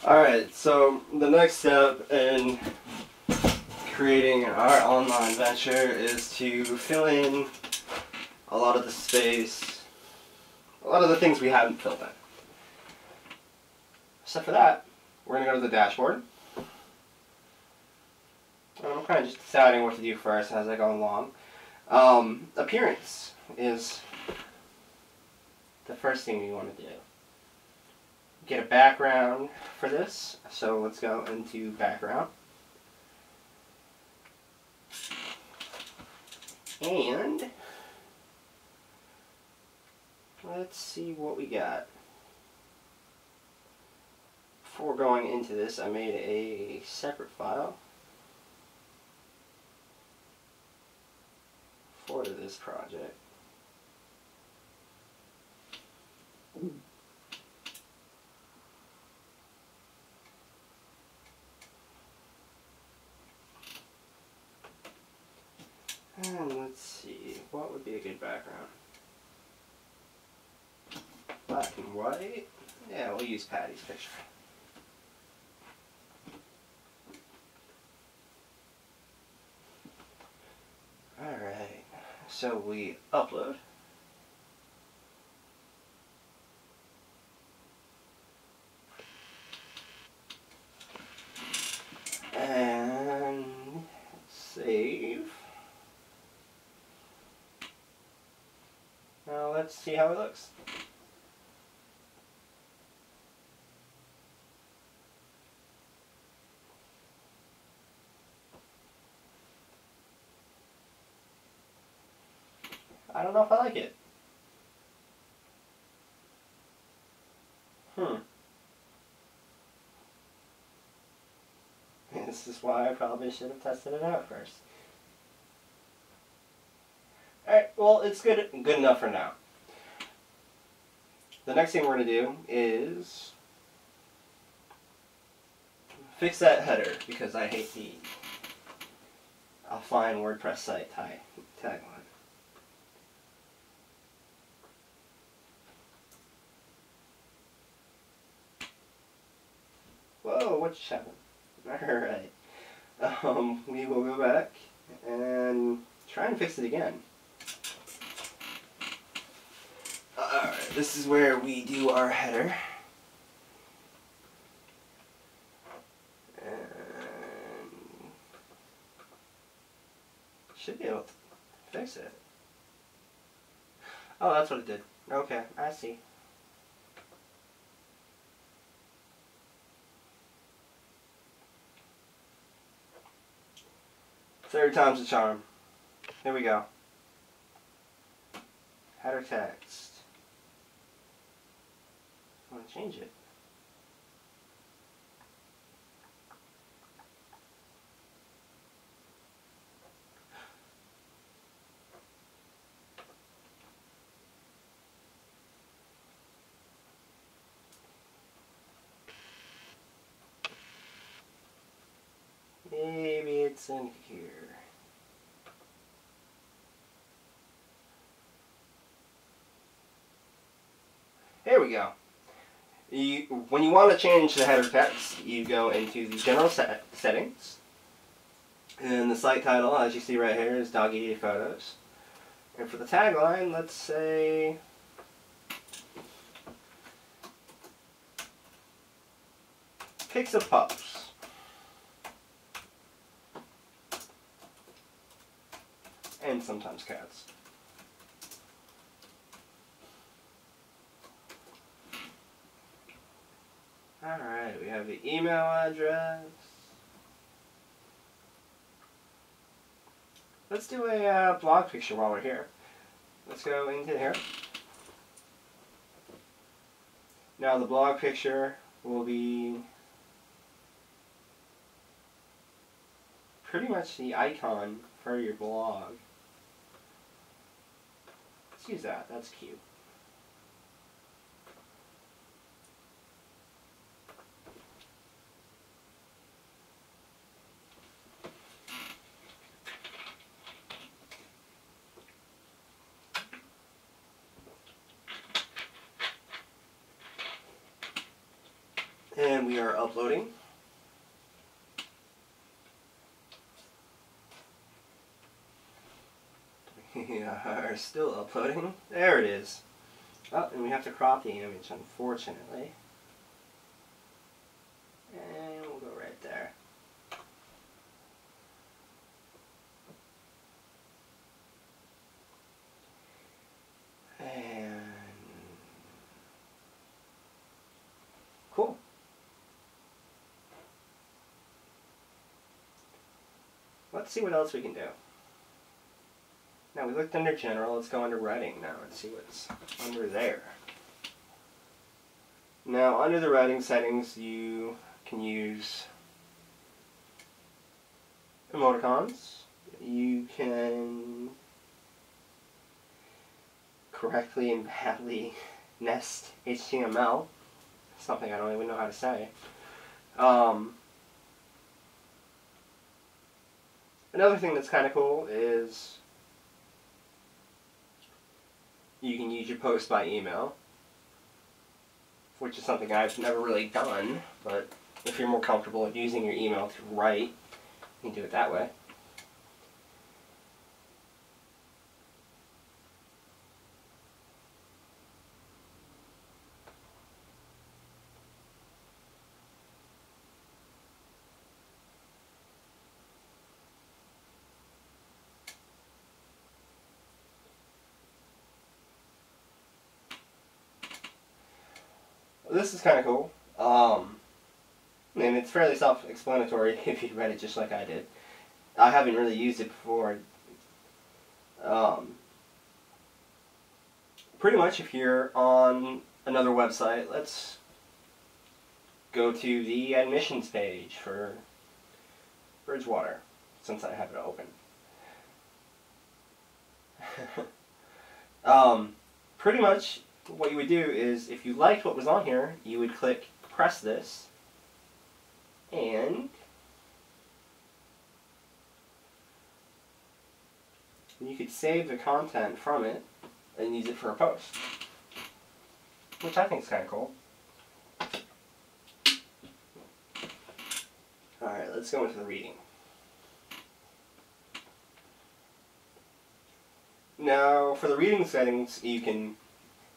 Alright, so the next step in creating our online venture is to fill in a lot of the space, a lot of the things we haven't filled in. So for that, we're going to go to the dashboard. I'm kind of just deciding what to do first as I go along. Appearance is the first thing we want to do. Get a background for this, so let's go into background. And let's see what we got. Before going into this, I made a separate file for this project. And let's see, what would be a good background? Black and white? Yeah, we'll use Patty's picture. Alright, so we upload. And save. Now let's see how it looks. I don't know if I like it. This is why I probably should have tested it out first. Alright, well, it's good enough for now. The next thing we're going to do is fix that header, because I hate the offline WordPress site tagline. Whoa, what just happened? Alright. We will go back and try and fix it again. Alright, this is where we do our header. And should be able to fix it. Oh, that's what it did. Okay, I see. Third time's the charm. Here we go. Header text. I want to change it. Maybe it's in here. There we go. When you want to change the header text, you go into the general settings. And the site title, as you see right here, is Doggy Photos. And for the tagline, let's say pics of pups. And sometimes cats. Alright, we have the email address. Let's do a blog picture while we're here. Let's go into here. Now the blog picture will be pretty much the icon for your blog. Let's use that, that's cute. And we are uploading. We are still uploading. There it is. Oh, and we have to crop the image, unfortunately. And we'll go right there. And cool. Let's see what else we can do. Now we looked under general, let's go under writing now and see what's under there. Now under the writing settings you can use emoticons. You can correctly and badly nest HTML, something I don't even know how to say. Another thing that's kind of cool is you can use your post by email, which is something I've never really done, but if you're more comfortable with using your email to write, you can do it that way. This is kind of cool, and it's fairly self-explanatory if you read it just like I did. I haven't really used it before. Pretty much if you're on another website, let's go to the admissions page for Bridgewater, since I have it open. Pretty much what you would do is, if you liked what was on here, you would press this, and you could save the content from it and use it for a post, which I think is kind of cool. Alright, let's go into the reading. Now, for the reading settings, you can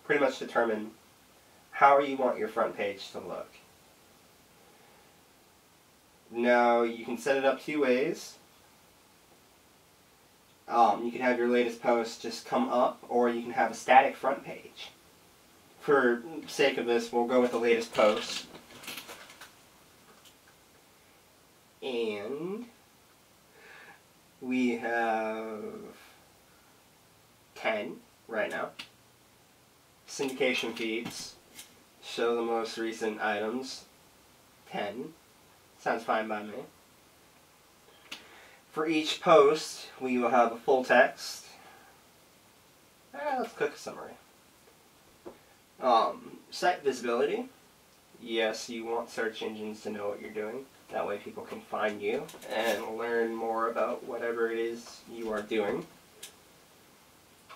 pretty much determine how you want your front page to look. Now, you can set it up two ways. You can have your latest post just come up, or you can have a static front page. For sake of this, we'll go with the latest post. And we have 10 right now. Syndication feeds show the most recent items. 10. Sounds fine by me. For each post, we will have a full text. Let's click a summary. Site visibility. Yes, you want search engines to know what you're doing. That way people can find you and learn more about whatever it is you are doing.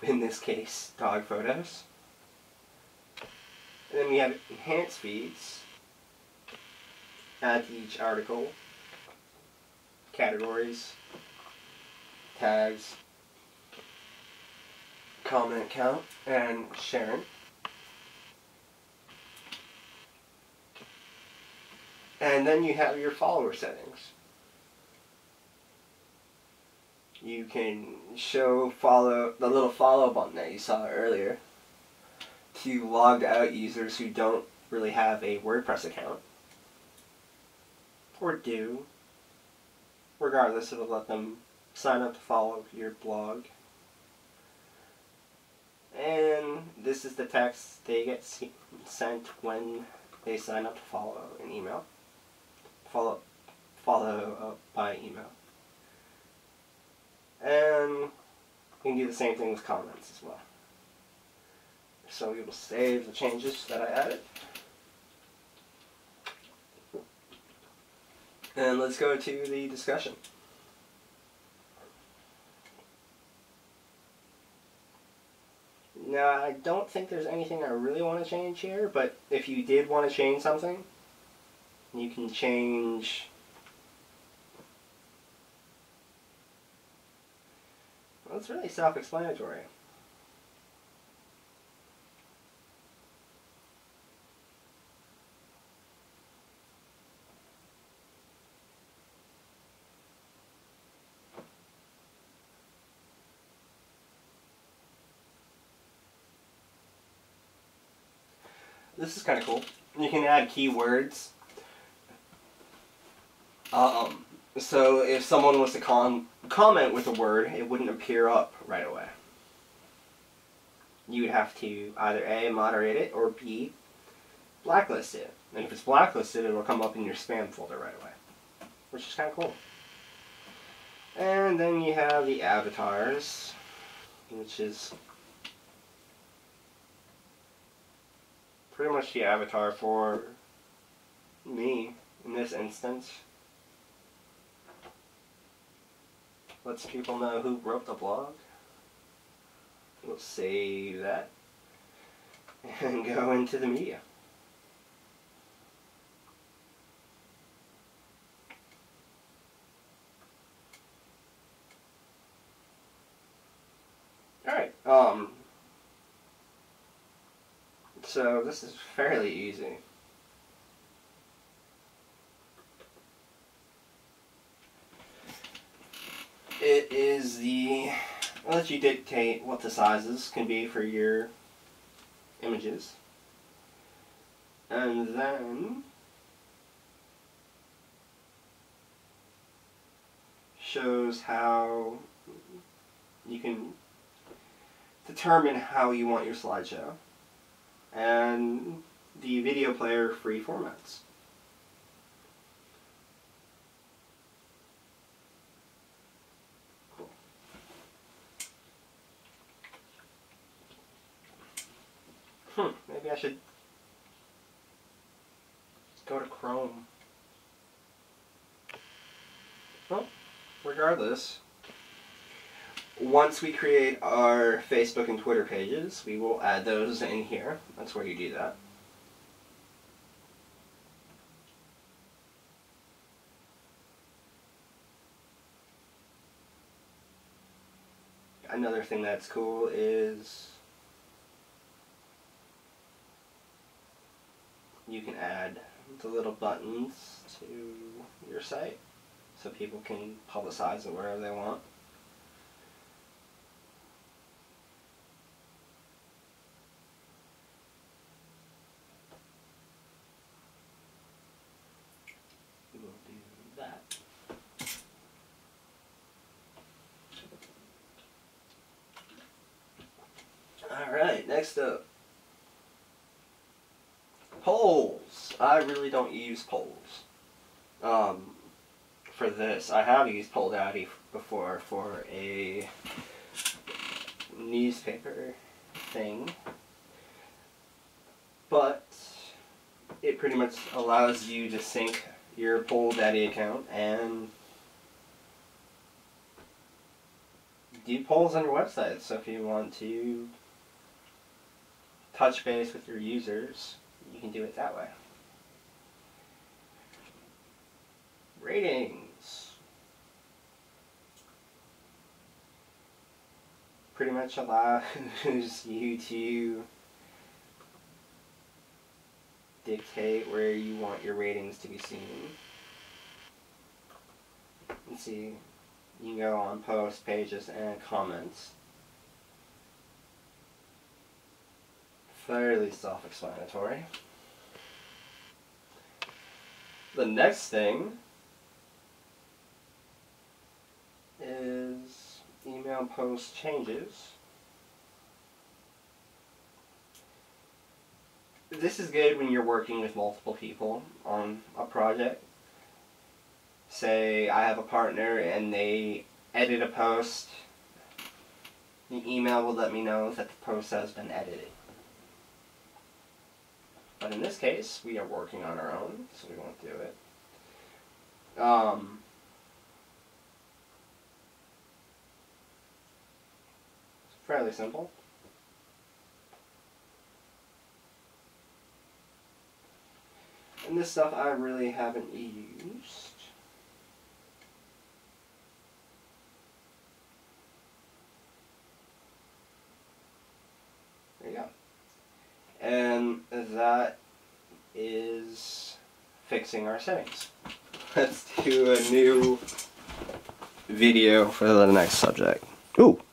In this case, dog photos. And then we have enhanced feeds. Add to each article. Categories. Tags. Comment count. And sharing. And then you have your follower settings. You can show the little follow button that you saw earlier to logged out users who don't really have a WordPress account, or do. Regardless, it'll let them sign up to follow your blog. And this is the text they get sent when they sign up to follow an email. Follow up by email. And you can do the same thing with comments as well. So we will save the changes that I added. And let's go to the discussion. Now, I don't think there's anything I really want to change here, but if you did want to change something, you can change. Well, it's really self-explanatory. This is kind of cool. You can add keywords. So if someone was to comment with a word, it wouldn't appear up right away. You would have to either A, moderate it, or B, blacklist it. And if it's blacklisted, it'll come up in your spam folder right away, which is kind of cool. And then you have the avatars, which is pretty much the avatar for me in this instance. Lets people know who wrote the blog. We'll save that and go into the media. Alright, so this is fairly easy. It is I'll let you dictate what the sizes can be for your images. And then shows how you can determine how you want your slideshow and the video player free formats. Maybe I should go to Chrome. Well, regardless, once we create our Facebook and Twitter pages, we will add those in here. That's where you do that. Another thing that's cool is you can add the little buttons to your site so people can publicize it wherever they want. We'll do that. Alright, next up. Polls. I really don't use polls. For this, I have used Poll Daddy before for a newspaper thing, but it pretty much allows you to sync your Poll Daddy account and do polls on your website. So if you want to touch base with your users, you can do it that way. Ratings. Pretty much allows you to dictate where you want your ratings to be seen. Let's see, you can go on posts, pages, and comments. Fairly self-explanatory. The next thing is email post changes. This is good when you're working with multiple people on a project. Say I have a partner and they edit a post. The email will let me know that the post has been edited. But in this case, we are working on our own, so we won't do it. It's fairly simple. And this stuff I really haven't used. There you go. And that is fixing our settings. Let's do a new video for the next subject. Ooh.